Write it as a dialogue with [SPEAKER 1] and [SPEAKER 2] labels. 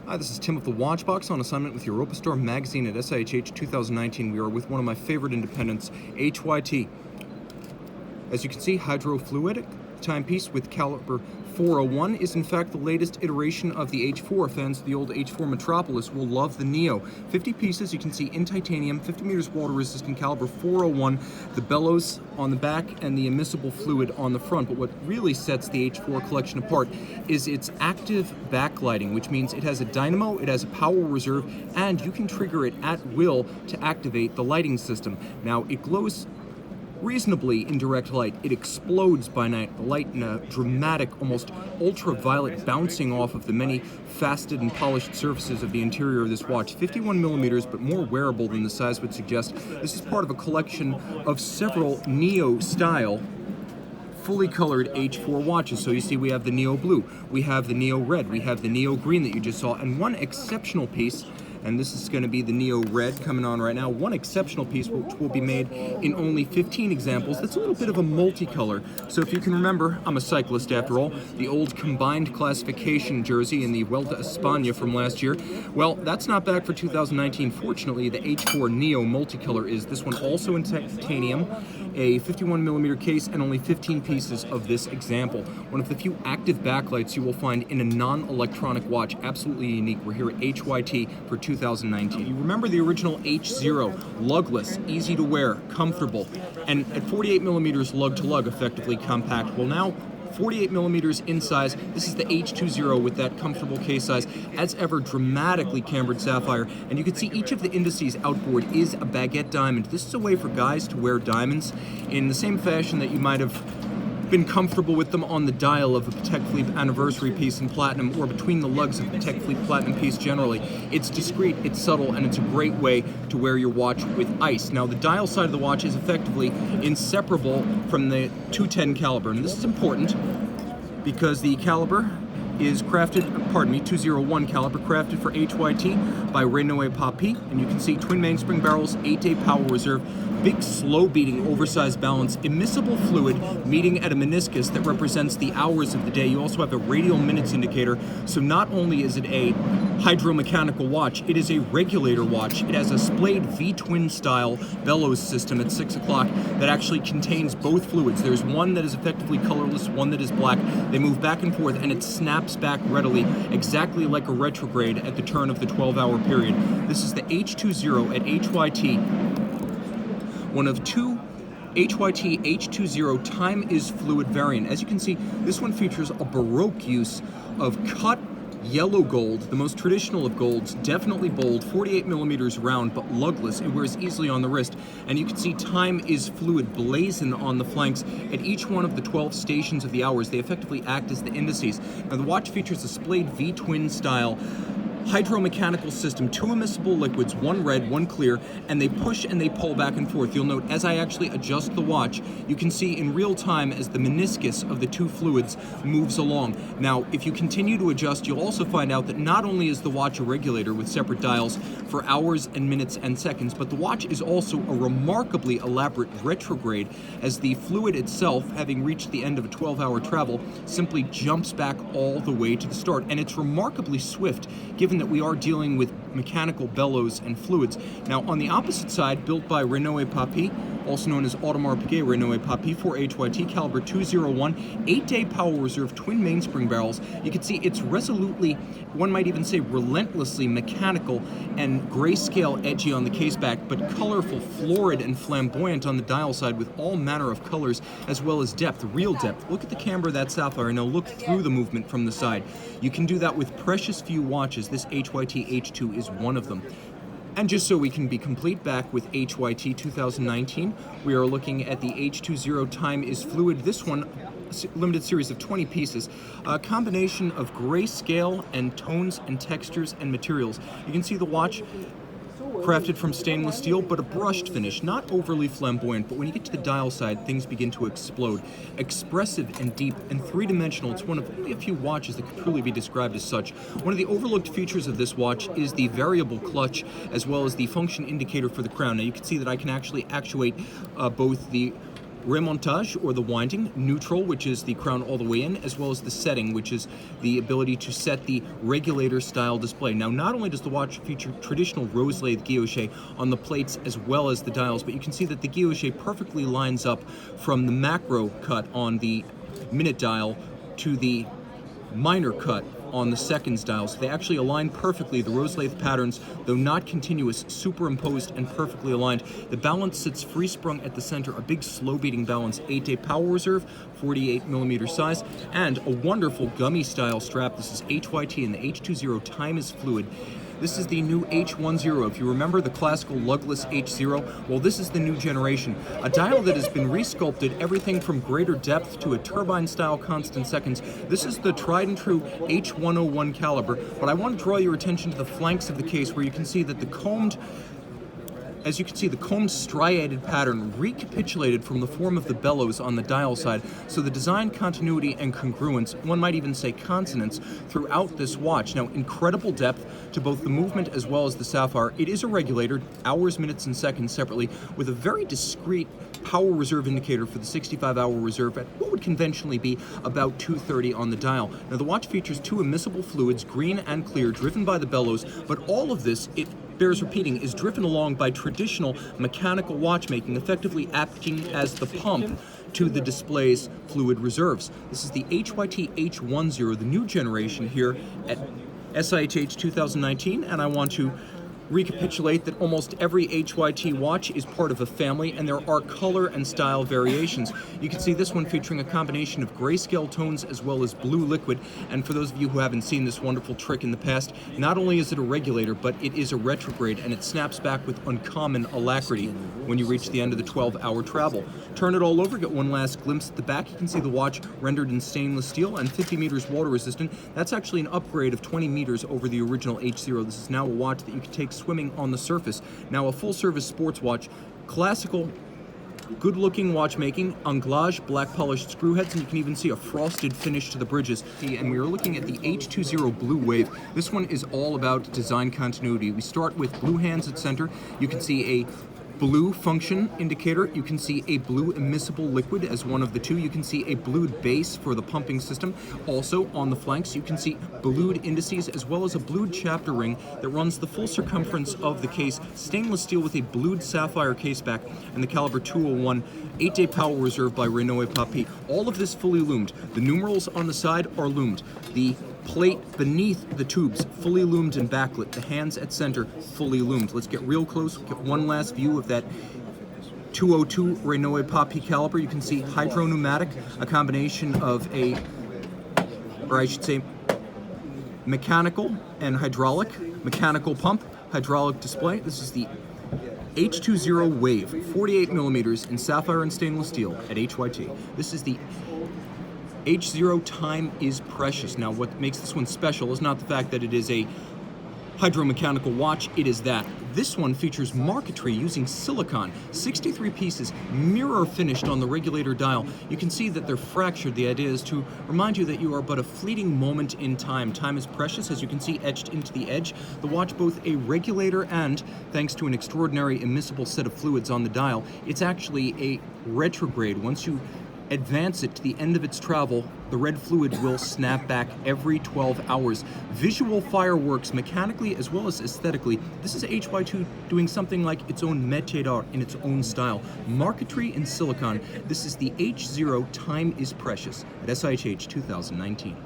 [SPEAKER 1] Hi, this is Tim of the Watchbox on assignment with Europa Star magazine at SIHH 2019. We are with one of my favorite independents, HYT. As you can see, hydrofluidic timepiece with caliber 401 is in fact the latest iteration of the H4. Fans of the old H4 Metropolis will love the Neo. 50 pieces, you can see in titanium, 50 meters water resistant, caliber 401, the bellows on the back and the immiscible fluid on the front. But what really sets the H4 collection apart is its active backlighting, which means it has a dynamo, it has a power reserve, and you can trigger it at will to activate the lighting system. Now, it glows reasonably in direct light. It explodes by night, the light in a dramatic, almost ultraviolet bouncing off of the many faceted and polished surfaces of the interior of this watch. 51 millimeters, but more wearable than the size would suggest. This is part of a collection of several Neo-style fully colored H4 watches. So you see we have the Neo Blue, we have the Neo Red, we have the Neo Green that you just saw, and one exceptional piece, and this is going to be the Neo Red coming on right now. One exceptional piece which will be made in only 15 examples. That's a little bit of a multicolor. So if you can remember, I'm a cyclist after all, the old combined classification jersey in the Vuelta a España from last year. Well, that's not back for 2019. Fortunately, the H4 Neo multicolor is. This one also in titanium, a 51 millimeter case, and only 15 pieces of this example. One of the few active backlights you will find in a non-electronic watch. Absolutely unique. We're here at HYT for 2019. You remember the original H0, lugless, easy to wear, comfortable, and at 48 millimeters lug to lug, effectively compact. Well, now 48 millimeters in size. This is the H20 with that comfortable case size. As ever, dramatically cambered sapphire, and you can see each of the indices outboard is a baguette diamond. This is a way for guys to wear diamonds in the same fashion that you might have been comfortable with them on the dial of a Patek Philippe anniversary piece in platinum, or between the lugs of Patek Philippe platinum piece generally. It's discreet, it's subtle, and it's a great way to wear your watch with ice. Now, the dial side of the watch is effectively inseparable from the 210 caliber, and this is important because the caliber is crafted, 201 caliber, crafted for HYT by Renault Papi, and you can see twin mainspring barrels, 8-day power reserve, big slow-beating oversized balance, immiscible fluid meeting at a meniscus that represents the hours of the day. You also have a radial minutes indicator, so not only is it a hydromechanical watch, it is a regulator watch. It has a splayed V-twin style bellows system at 6 o'clock that actually contains both fluids. There's one that is effectively colorless, one that is black. They move back and forth, and it snaps back readily, exactly like a retrograde at the turn of the 12-hour period. This is the H20 at HYT, one of two HYT H20 time is fluid variant. As you can see, this one features a Baroque use of cut yellow gold, the most traditional of golds, definitely bold, 48 millimeters round, but lugless. It wears easily on the wrist, and you can see time is fluid blazoned on the flanks. At each one of the 12 stations of the hours, they effectively act as the indices. Now, the watch features a splayed V-twin style hydromechanical system, 2 immiscible liquids, one red, one clear, and they push and they pull back and forth. You'll note as I actually adjust the watch, you can see in real time as the meniscus of the two fluids moves along. Now, if you continue to adjust, you'll also find out that not only is the watch a regulator with separate dials for hours and minutes and seconds, but the watch is also a remarkably elaborate retrograde, as the fluid itself, having reached the end of a 12-hour travel, simply jumps back all the way to the start. And it's remarkably swift, given that we are dealing with mechanical bellows and fluids. Now, on the opposite side, built by Renault Papi, also known as Audemars Piguet Renault Papi for HYT, caliber 201, 8-day power reserve, twin mainspring barrels. You can see it's resolutely, one might even say relentlessly mechanical and grayscale edgy on the case back, but colorful, florid, and flamboyant on the dial side with all manner of colors as well as depth, real depth. Look at the camber of that sapphire, and now look through the movement from the side. You can do that with precious few watches. This HYT H2 is one of them. And just so we can be complete, back with HYT 2019, we are looking at the H20 Time is Fluid. This one, limited series of 20 pieces, a combination of grayscale and tones and textures and materials. You can see the watch crafted from stainless steel, but a brushed finish, not overly flamboyant, but when you get to the dial side, things begin to explode. Expressive and deep and three-dimensional. It's one of only a few watches that could truly be described as such. One of the overlooked features of this watch is the variable clutch, as well as the function indicator for the crown. Now you can see that I can actually actuate both the remontage, or the winding, neutral, which is the crown all the way in, as well as the setting, which is the ability to set the regulator style display. Now, not only does the watch feature traditional rose lathe guilloche on the plates as well as the dials, but you can see that the guilloche perfectly lines up from the macro cut on the minute dial to the minor cut on the seconds dial. So they actually align perfectly. The rose lathe patterns, though not continuous, superimposed and perfectly aligned. The balance sits free sprung at the center, a big slow beating balance, 8-day power reserve, 48mm size, and a wonderful gummy style strap. This is HYT and the H20 Time is Fluid. This is the new H10. If you remember the classical lugless H0, well, this is the new generation. A dial that has been resculpted, everything from greater depth to a turbine-style constant seconds. This is the tried and true H101 caliber, but I want to draw your attention to the flanks of the case where you can see that the combed striated pattern recapitulated from the form of the bellows on the dial side, so the design continuity and congruence, one might even say consonance, throughout this watch. Now, incredible depth to both the movement as well as the sapphire. It is a regulator, hours, minutes, and seconds separately, with a very discrete power reserve indicator for the 65-hour reserve at what would conventionally be about 230 on the dial. Now, the watch features two immiscible fluids, green and clear, driven by the bellows, but all of this, it bears repeating, is driven along by traditional mechanical watchmaking, effectively acting as the pump to the display's fluid reserves. This is the HYT H10, the new generation here at SIHH 2019, and I want to recapitulate that almost every HYT watch is part of a family, and there are color and style variations. You can see this one featuring a combination of grayscale tones as well as blue liquid, and for those of you who haven't seen this wonderful trick in the past, not only is it a regulator, but it is a retrograde, and it snaps back with uncommon alacrity when you reach the end of the 12-hour travel. Turn it all over, get one last glimpse at the back. You can see the watch rendered in stainless steel and 50 meters water resistant. That's actually an upgrade of 20 meters over the original H0. This is now a watch that you can take swimming on the surface. Now, a full-service sports watch, classical, good-looking watchmaking, anglage, black polished screw heads, and you can even see a frosted finish to the bridges. And we are looking at the H20 Blue Wave. This one is all about design continuity. We start with blue hands at center. You can see a blue function indicator. You can see a blue immiscible liquid as one of the two. You can see a blued base for the pumping system. Also on the flanks, you can see blued indices as well as a blued chapter ring that runs the full circumference of the case. Stainless steel with a blued sapphire caseback and the caliber 201, 8-day power reserve by Renault Papi. All of this fully loomed. The numerals on the side are loomed. The plate beneath the tubes fully loomed and backlit. The hands at center fully loomed. Let's get real close, get one last view of that 202 Renault Papi caliber. You can see hydro pneumatic, a combination of mechanical and hydraulic, mechanical pump, hydraulic display. This is the H20 Wave, 48 millimeters in sapphire and stainless steel at HYT. This is the H0 Time is Precious. Now, what makes this one special is not the fact that it is a hydromechanical watch, it is that this one features marquetry using silicon, 63 pieces, mirror finished on the regulator dial. You can see that they're fractured. The idea is to remind you that you are but a fleeting moment in time. Time is precious, as you can see etched into the edge. The watch, both a regulator and, thanks to an extraordinary immiscible set of fluids on the dial, it's actually a retrograde. Once you advance it to the end of its travel, the red fluid will snap back every 12 hours. Visual fireworks, mechanically as well as aesthetically. This is HYT doing something like its own métier d'art in its own style. Marquetry in silicon. This is the H0 Time is Precious at SIHH 2019.